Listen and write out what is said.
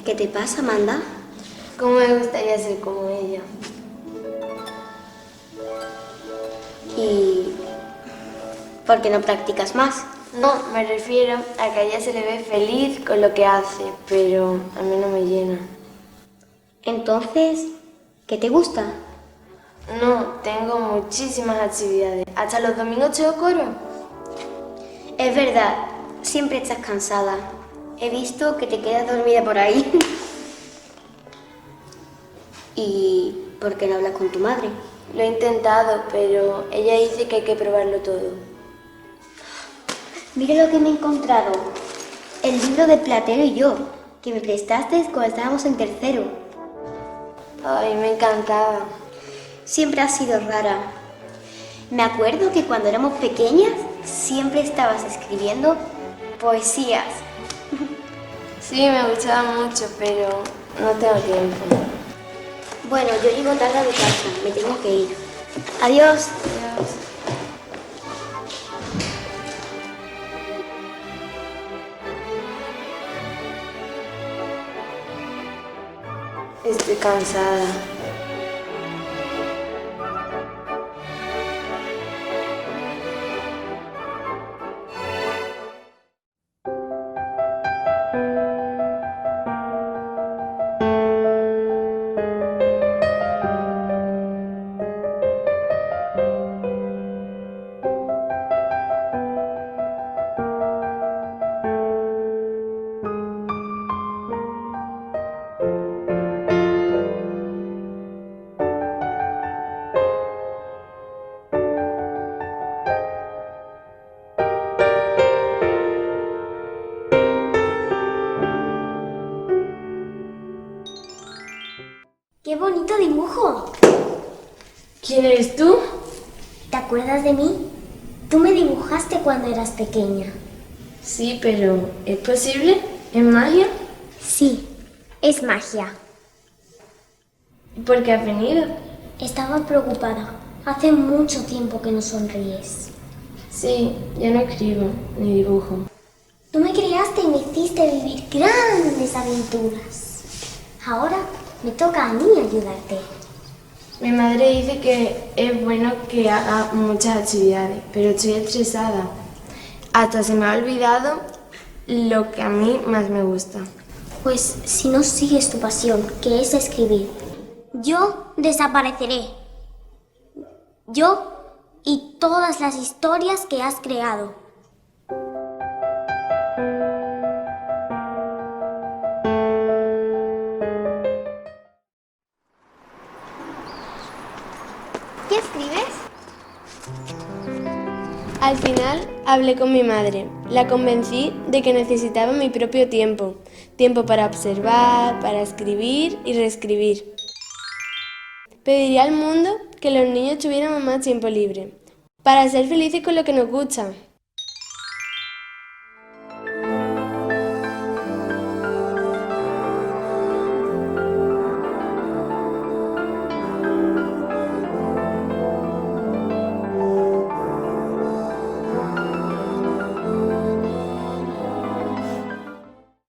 ¿Qué te pasa, Amanda? ¿Cómo me gustaría ser como ella? ¿Y por qué no practicas más? No, me refiero a que a ella se le ve feliz con lo que hace, pero a mí no me llena. Entonces, ¿qué te gusta? No, tengo muchísimas actividades. Hasta los domingos tengo coro. Es verdad, siempre estás cansada. He visto que te quedas dormida por ahí. ¿Y por qué no hablas con tu madre? Lo he intentado, pero ella dice que hay que probarlo todo. Mira lo que me he encontrado. El libro de Platero y yo, que me prestaste cuando estábamos en tercero. Ay, me encantaba. Siempre has sido rara. Me acuerdo que cuando éramos pequeñas siempre estabas escribiendo poesías. Sí, me gustaba mucho, pero no tengo tiempo. Bueno, yo llego tarde a mi casa, me tengo que ir. Adiós. Adiós. Estoy cansada. ¡Qué bonito dibujo! ¿Quién eres tú? ¿Te acuerdas de mí? Tú me dibujaste cuando eras pequeña. Sí, pero ¿es posible? ¿Es magia? Sí, es magia. ¿Y por qué has venido? Estaba preocupada. Hace mucho tiempo que no sonríes. Sí, ya no escribo ni dibujo. Tú me criaste y me hiciste vivir grandes aventuras. Ahora me toca a mí ayudarte. Mi madre dice que es bueno que haga muchas actividades, pero estoy estresada. Hasta se me ha olvidado lo que a mí más me gusta. Pues si no sigues tu pasión, que es escribir, yo desapareceré. Yo y todas las historias que has creado. ¿Qué escribes? Al final hablé con mi madre. La convencí de que necesitaba mi propio tiempo. Tiempo para observar, para escribir y reescribir. Pediría al mundo que los niños tuviéramos más tiempo libre, para ser felices con lo que nos gusta.